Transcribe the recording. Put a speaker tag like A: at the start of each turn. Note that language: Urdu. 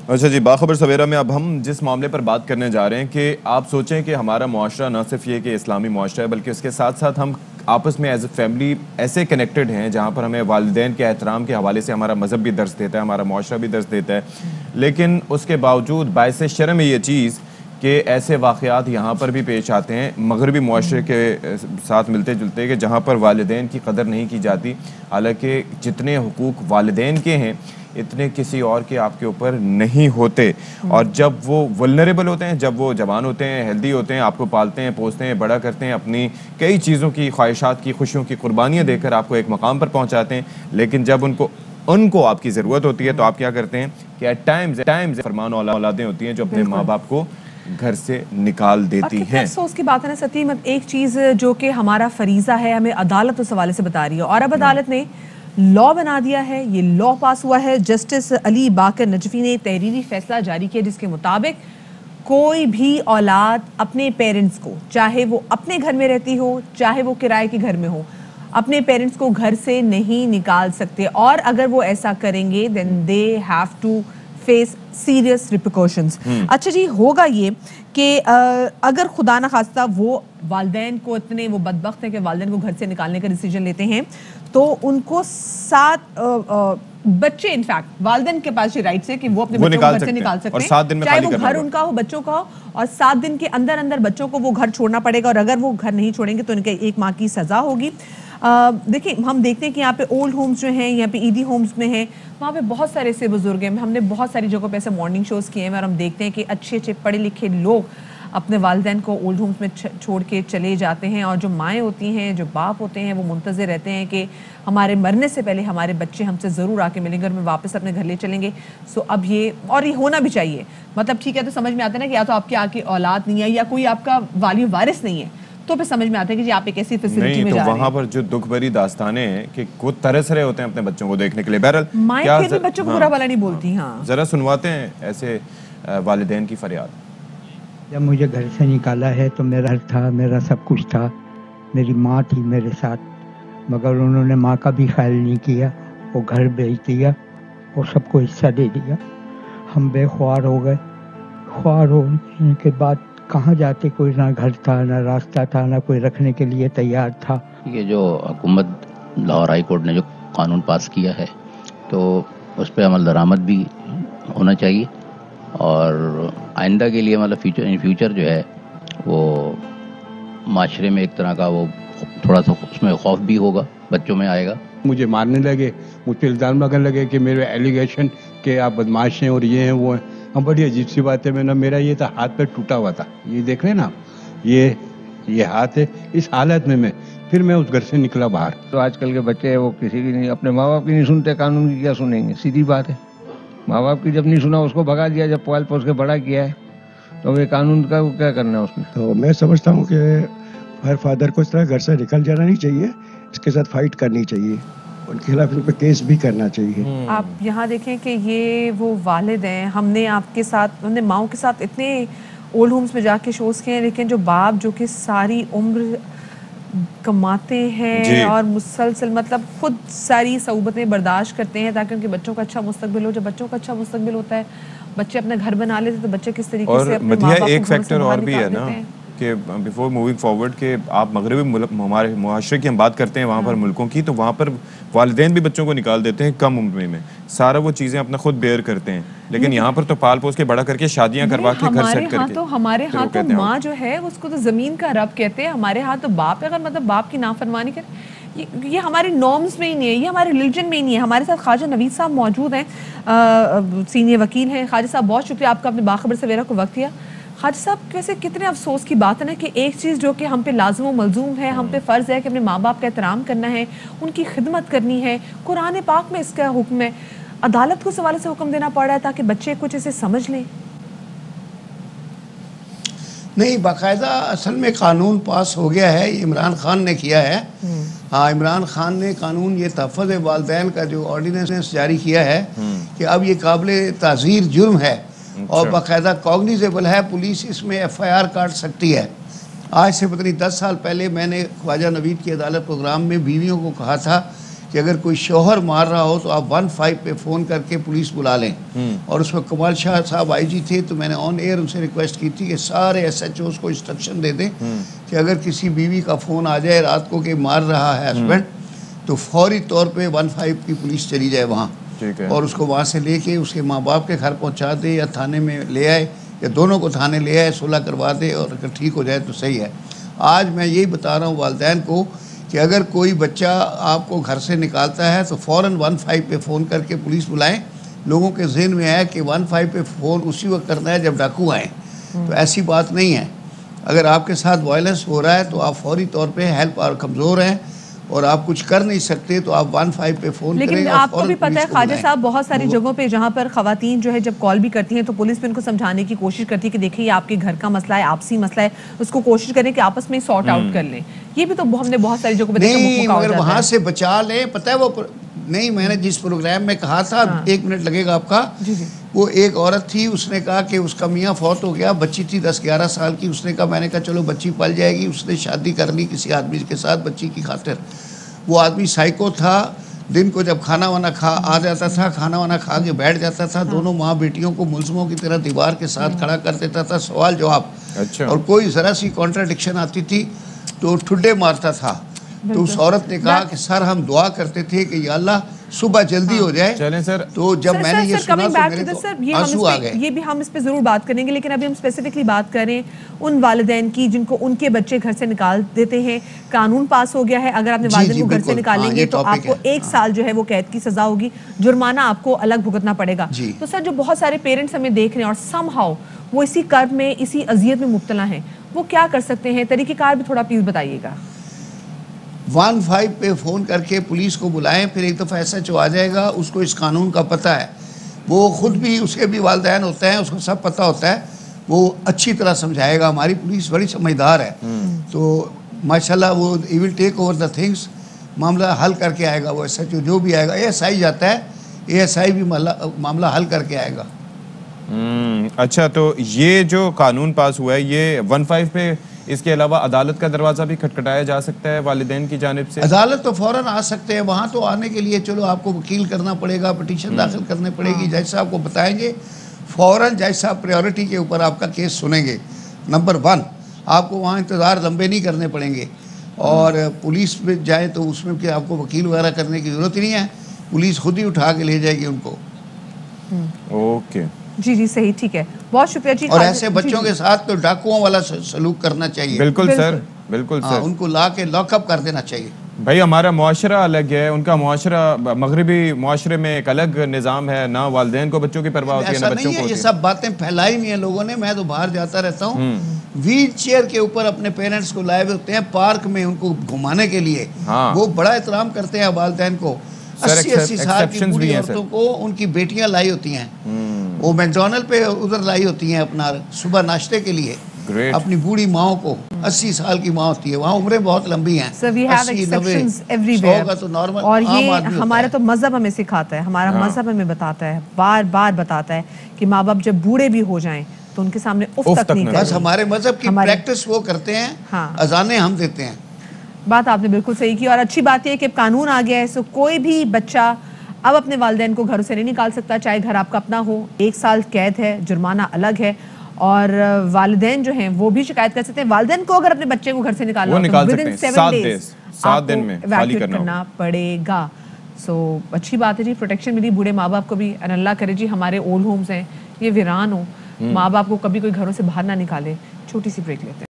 A: اچھا جی، باخبر سویرا میں اب ہم جس معاملے پر بات کرنے جا رہے ہیں کہ آپ سوچیں کہ ہمارا معاشرہ نہ صرف یہ کہ اسلامی معاشرہ ہے بلکہ اس کے ساتھ ساتھ ہم آپس میں ایز اے فیملی ایسے کنیکٹڈ ہیں جہاں پر ہمیں والدین کے احترام کے حوالے سے ہمارا مذہب بھی درس دیتا ہے، ہمارا معاشرہ بھی درس دیتا ہے، لیکن اس کے باوجود باعث شرم ہے یہ چیز کہ ایسے واقعات یہاں پر بھی پیش آتے ہیں مغربی معاشرے کے ساتھ ملتے جلتے کہ جہاں پر والدین کی قدر نہیں کی جاتی، حالانکہ جتنے حقوق والدین کے ہیں اتنے کسی اور کے آپ کے اوپر نہیں ہوتے. اور جب وہ ولنریبل ہوتے ہیں، جب وہ جوان ہوتے ہیں، ہیلدی ہوتے ہیں، آپ کو پالتے ہیں، پوستے ہیں، بڑا کرتے ہیں، اپنی کئی چیزوں کی، خواہشات کی، خوشیوں کی قربانیاں دے کر آپ کو ایک مقام پر پہنچاتے ہیں، لیکن جب ان کو آپ کی ضرورت ہوتی ہے تو آپ کیا کرتے ہیں کہ ایٹ ٹائمز فرمان اولادیں ہوتی ہیں جو اپنے ماں باپ کو گھر سے نکال دیتی ہیں.
B: افسوس کی بات ہے نا ستیم، ایک چیز جو کہ ہمارا فریضہ ہے ہمیں عدالت اس حوالے سے بتا رہی ہے، اور اب عدالت نے لا بنا دیا ہے، یہ لا پاس ہوا ہے. جسٹس علی باقر نجفی نے تحریری فیصلہ جاری کیا جس کے مطابق کوئی بھی اولاد اپنے پیرنٹس کو، چاہے وہ اپنے گھر میں رہتی ہو چاہے وہ کرائے کے گھر میں ہو، اپنے پیرنٹس کو گھر سے نہیں نکال سکتے، اور اگر وہ ایسا کریں گے then they have to face serious repercussions. اچھا جی، ہوگا یہ کہ اگر خدا نخواستہ وہ والدین کو اتنے وہ بدبخت ہیں کہ والدین کو گھر سے نکالنے کا ڈیسیجن لیتے ہیں تو ان کو 7 بچے، انفیکٹ والدین کے پاس یہ رائٹس ہے کہ وہ اپنے بچوں کو گھر سے نکال سکتے ہیں، چاہے وہ گھر ان کا ہو، بچوں کا ہو، اور 7 دن کے اندر اندر بچوں کو وہ گھر چھوڑنا پڑے گا، اور اگر وہ گھر نہیں چھوڑیں گے تو ان کے 1 ماہ کی سزا ہوگی. دیکھیں ہم دیکھتے ہیں کہ یہاں پہ اولڈ ہومز جو ہیں، یہاں پہ ایدی ہومز میں ہیں، وہاں پہ بہت سارے ایسے بزرگ ہیں. ہم نے بہت ساری جگہوں پہ ایسے مارننگ شوز کیے ہیں اور ہم دیکھتے ہیں کہ اچھے اچھے پڑھے لکھے لوگ اپنے والدین کو اولڈ ہومز میں چھوڑ کے چلے جاتے ہیں، اور جو مائیں ہوتی ہیں، جو باپ ہوتے ہیں، وہ منتظر رہتے ہیں کہ ہمارے مرنے سے پہلے ہمارے بچے ہم سے ضرور آ کے ملیں گے اور ہمیں واپس اپنے گھر لے چلیں گے. سو اب یہ ہونا بھی چاہیے، مطلب ٹھیک ہے تو سمجھ میں آتا ہے نا کہ یا تو آپ کی آ کے اولاد نہیں ہے یا کوئی آپ کا والی وارث نہیں ہے، تو پھر سمجھ میں آتا ہے کہ جی آپ ایک ایسی فیسلٹی میں جا رہے ہیں.
A: تو وہاں پر جو دکھ بھری داستانیں ہیں کہ وہ ترس رہے ہوتے ہیں اپنے بچوں کو دیکھنے کے لیے. بہرحال
B: مائیں پھر بھی بچوں کو برا بھلا نہیں بولتی. ہاں
A: ذرا سنواتے ہیں ایسے والدین کی فریاد.
C: جب مجھے گھر سے نکالا ہے تو میرا گھر تھا، میرا سب کچھ تھا، میری ماں تھی میرے ساتھ، مگر انہوں نے ماں کا بھی خیال نہیں کیا، وہ گھر بیچ دیا اور سب کو حصہ دے دیا. ہم بے خوار ہو گئے. خوار ہونے کے بعد کہاں جاتے، کوئی نہ گھر تھا نہ راستہ تھا نہ کوئی رکھنے کے لیے تیار تھا.
D: یہ جو حکومت لاہور ہائی کورٹ نے جو قانون پاس کیا ہے تو اس پہ عمل درآمد بھی ہونا چاہیے، اور آئندہ کے لیے مطلب فیوچر جو ہے وہ معاشرے میں ایک طرح کا وہ تھوڑا سا اس میں خوف بھی ہوگا، بچوں میں آئے گا.
E: مجھے مارنے لگے، مجھ پہ الزام لگنے لگے کہ میرے ایلیگیشن کہ آپ بدماش ہیں اور یہ ہیں وہ ہیں. ہم بڑی عجیب سی بات ہے. میرا یہ تھا ہاتھ پہ ٹوٹا ہوا تھا، یہ دیکھ رہے نا یہ ہاتھ ہے. اس حالت میں پھر میں اس گھر سے نکلا باہر.
F: تو آج کل کے بچے وہ کسی کی نہیں، اپنے ماں باپ کی نہیں سنتے، قانون کی کیا سنیں گے؟ سیدھی بات ہے. ماں باپ کی جب نہیں سنا اس کو بھگا دیا، جب پال پوس کے بڑا کیا ہے تو یہ قانون کا کیا کرنا ہے اس میں؟
G: تو میں سمجھتا ہوں کہ ہر فادر کو اس طرح گھر سے نکل جانا نہیں چاہیے، اس کے ساتھ فائٹ کرنی چاہیے، ان کے خلاف ان پہ کیس بھی کرنا چاہیے.
B: آپ یہاں دیکھیں کہ یہ وہ والد ہیں، ہم نے آپ کے ساتھ، ہم نے ماؤں کے ساتھ اتنے اولڈ ہومز میں جا کے شوز کیے ہیں، لیکن جو باپ جو کہ ساری عمر کماتے ہیں اور مسلسل مطلب خود ساری صعوبتیں برداشت کرتے ہیں تاکہ ان کے بچوں کا اچھا مستقبل ہو. جب بچوں کا اچھا مستقبل ہوتا ہے، بچے اپنا گھر بنا لیتے تو بچے کس طریقے سے اپنے ماں باپ کو
A: ایک فیکٹر اور بھی ہے نا
B: دیتے ہیں
A: کہ بیفور موونگ فارورڈ کہ آپ مغربی ہمارے معاشرے کی ہم بات کرتے ہیں وہاں پر ملکوں کی، تو وہاں پر والدین بھی بچوں کو نکال دیتے ہیں کم عمر میں، سارا وہ چیزیں اپنا خود بیئر کرتے ہیں. لیکن یہاں پر تو پال پوس کے بڑا کر کے شادیاں کروا کے گھر سیٹ کر کے.
B: ہمارے ہاں تو ماں جو ہے اس کو تو زمین کا رب کہتے ہیں، ہمارے ہاں تو باپ ہے. اگر مطلب باپ کی نافرمانی کرے، یہ ہمارے نارمز میں ہی نہیں ہے، یہ ہمارے ریلیجن میں ہی نہیں ہے. ہمارے ساتھ خواجہ نوید صاحب موجود ہیں، سینئر وکیل ہیں. خواجہ صاحب بہت شکریہ آپ کا اپنے باخبر سویرا کو وقت دیا. خواجہ صاحب ویسے کتنے افسوس کی بات ہے نا کہ ایک چیز جو کہ ہم پہ لازم و ملزوم ہے، ہم پہ فرض ہے کہ اپنے ماں باپ کا احترام کرنا ہے، ان کی خدمت کرنی ہے. قرآن پاک میں اس کا حکم ہے، عدالت کو اس حوالے سے حکم دینا پڑ رہا ہے تاکہ بچے کچھ اسے سمجھ لیں.
H: نہیں، باقاعدہ اصل میں قانون پاس ہو گیا ہے، یہ عمران خان نے کیا ہے. ہاں، عمران خان نے قانون یہ تحفظ والدین کا جو آرڈیننس جاری کیا ہے کہ اب یہ قابل تعزیر جرم ہے اور باقاعدہ کوگنیزیبل ہے، پولیس اس میں FIR کاٹ سکتی ہے. آج سے پتہ نہیں 10 سال پہلے میں نے خواجہ نوید کی عدالت پروگرام میں بیویوں کو کہا تھا کہ اگر کوئی شوہر مار رہا ہو تو آپ 15 پہ فون کر کے پولیس بلا لیں. اور اس وقت کمال شاہ صاحب آئی جی تھے تو میں نے آن ایئر ان سے ریکویسٹ کی تھی کہ سارے ایس ایچ اوز کو انسٹرکشن دے دیں کہ اگر کسی بیوی کا فون آ جائے رات کو کہ مار رہا ہے ہسبینڈ تو فوری طور پہ 15 کی پولیس چلی جائے وہاں اور اس کو وہاں سے لے کے اس کے ماں باپ کے گھر پہنچا دے یا تھانے میں لے آئے یا دونوں کو تھانے لے آئے, صلح کروا دے, اور اگر ٹھیک ہو جائے تو صحیح ہے. آج میں یہی بتا رہا ہوں والدین کو کہ اگر کوئی بچہ آپ کو گھر سے نکالتا ہے تو فوراً 15 پہ فون کر کے پولیس بلائیں. لوگوں کے ذہن میں ہے کہ 15 پہ فون اسی وقت کرنا ہے جب ڈاکو آئیں, تو ایسی بات نہیں ہے. اگر آپ کے ساتھ وائلنس ہو رہا ہے تو آپ فوری طور پہ ہیلپ اور کمزور ہیں اور آپ کچھ کر نہیں سکتے تو آپ 15 پہ فون کریں.
B: لیکن آپ کو بھی پتہ ہے خواجہ صاحب بہت ساری جگہوں پہ جہاں پر خواتین جو ہے جب کال بھی کرتی ہیں تو پولیس بھی ان کو سمجھانے کی کوشش کرتی ہے کہ دیکھیں یہ آپ کے گھر کا مسئلہ ہے, آپسی مسئلہ ہے, اس کو کوشش کریں کہ آپس میں سارٹ آؤٹ کر لیں. یہ بھی تو ہم نے بہت ساری جگہوں پہ دیکھا
H: نہیں, مگر وہاں سے بچا لیں. پتہ ہے وہ نہیں, میں نے جس پروگرام میں کہا تھا 1 منٹ لگے گا آپ کا, وہ ایک عورت تھی, اس نے کہا کہ اس کا میاں فوت ہو گیا, بچی تھی 10-11 سال کی. اس نے کہا, میں نے کہا چلو بچی پل جائے گی. اس نے شادی کر لی کسی آدمی کے ساتھ بچی کی خاطر. وہ آدمی سائیکو تھا. دن کو جب کھانا وانا آ جاتا تھا, کھانا وانا کھا کے بیٹھ جاتا تھا, دونوں ماں بیٹیوں کو ملزموں کی طرح دیوار کے ساتھ کھڑا کر دیتا تھا, سوال جواب, اور کوئی ذرا سی کانٹراڈکشن آتی تھی تو ٹھڈے مارتا تھا. تو اس عورت نے کہا کہ سر ہم دعا کرتے تھے کہ یا اللہ صبح جلدی ہو جائے.
A: چلیں سر,
H: تو جب میں نے یہ سنا تو میرے تو آنسو آ گئے.
B: یہ بھی ہم اس پہ ضرور بات کریں گے, لیکن ابھی ہم اسپیسیفکلی بات کریں ان والدین کی جن کو ان کے بچے گھر سے نکال دیتے ہیں. قانون پاس ہو گیا ہے, اگر آپ نے والدین کو گھر سے نکالیں گے تو آپ کو 1 سال جو ہے وہ قید کی سزا ہوگی, جرمانہ آپ کو الگ بھگتنا پڑے گا. تو سر جو بہت سارے پیرنٹس ہمیں دیکھ رہے ہیں اور سم ہاؤ وہ اسی کرب میں, اسی اذیت میں مبتلا ہیں, وہ کیا کر سکتے ہیں؟ طریقہ کار بھی تھوڑا پلیز بتائیے گا.
H: 15 پہ فون کر کے پولیس کو بلائیں, پھر ایک دفعہ ایسا جو آ جائے گا, اس کو اس قانون کا پتہ ہے, وہ خود بھی, اس کے بھی والدین ہوتے ہیں, اس کو سب پتہ ہوتا ہے, وہ اچھی طرح سمجھائے گا. ہماری پولیس بڑی سمجھدار ہے, تو ماشاءاللہ وہ ہی ول ٹیک اوور دا تھنگس, معاملہ حل کر کے آئے گا. وہ ایسا جو بھی آئے گا, ASI جاتا ہے, ASI بھی معاملہ حل کر کے آئے گا.
A: اچھا, تو یہ جو قانون پاس ہوا ہے یہ 15 پہ, اس کے علاوہ عدالت کا دروازہ بھی کھٹکھٹایا جا سکتا ہے والدین کی جانب سے؟
H: عدالت تو فوراً آ سکتے ہیں. وہاں تو آنے کے لیے چلو آپ کو وکیل کرنا پڑے گا, پٹیشن داخل کرنے پڑے گی, جج صاحب کو بتائیں گے, فوراً جج صاحب پریورٹی کے اوپر آپ کا کیس سنیں گے. نمبر 1, آپ کو وہاں انتظار لمبے نہیں کرنے پڑیں گے. اور پولیس میں جائیں تو اس میں کہ آپ کو وکیل وغیرہ کرنے کی ضرورت ہی نہیں ہے, پولیس خود ہی اٹھا کے لے جائے گی ان کو.
A: اوکے,
B: جی صحیح, ٹھیک ہے, بہت شکریہ جی.
H: اور ایسے بچوں کے ساتھ تو ڈاکوؤں والا سلوک کرنا چاہیے.
A: بالکل سر, بالکل سر,
H: ان کو لا کے لاک اپ کر دینا چاہیے.
A: بھائی ہمارا معاشرہ الگ ہے, ان کا معاشرہ, مغربی معاشرے میں ایک الگ نظام ہے, نہ والدین کو بچوں کی پرواہ ہوتی ہے نہ بچوں کو.
H: یہ سب باتیں پھیلائی ہوئی ہیں لوگوں نے. میں تو باہر جاتا رہتا ہوں, ویل چیئر کے اوپر اپنے پیرنٹس کو لائے ہوتے ہیں پارک میں ان کو گھمانے کے لیے. وہ بڑا احترام کرتے ہیں والدین کو. 80 سال کی بوڑھی عورتوں کو ان کی بیٹیاں لائی ہوتی ہیں, وہ میکڈونلڈ پہ ادھر لائی ہوتی ہیں اپنا صبح ناشتے کے لیے اپنی بوڑھی ماؤں کو. 80 سال کی ماں ہوتی ہے, وہاں عمریں بہت لمبی ہیں.
B: اور یہ ہمارا تو مذہب ہمیں سکھاتا ہے, ہمارا مذہب ہمیں بتاتا ہے, بار بار بتاتا ہے کہ ماں باپ جب بوڑھے بھی ہو جائیں تو ان کے سامنے اف تک نہیں کریں.
H: بس ہمارے مذہب کی پریکٹس وہ کرتے ہیں, اذانیں ہم دیتے ہیں.
B: بات آپ نے بالکل صحیح کی, اور اچھی بات یہ ہے کہ قانون آ گیا ہے, سو کوئی بھی بچہ اب اپنے والدین کو گھروں سے نہیں نکال سکتا, چاہے گھر آپ کا اپنا ہو. 1 سال قید ہے, جرمانہ الگ ہے, اور والدین جو ہیں وہ بھی شکایت کر سکتے ہیں. والدین کو اگر اپنے بچے کو گھر سے نکالنا ہو تو within 7 days 7 دن میں ایویکویٹ کرنا پڑے گا. سو اچھی بات ہے جی, پروٹیکشن ملی بوڑھے ماں باپ کو بھی. اور اللہ کرے جی ہمارے اولڈ ہومز ہیں یہ ویران ہو, ماں باپ کو کبھی کوئی گھروں سے باہر نہ نکالے. چھوٹی سی بریک لیتے ہیں.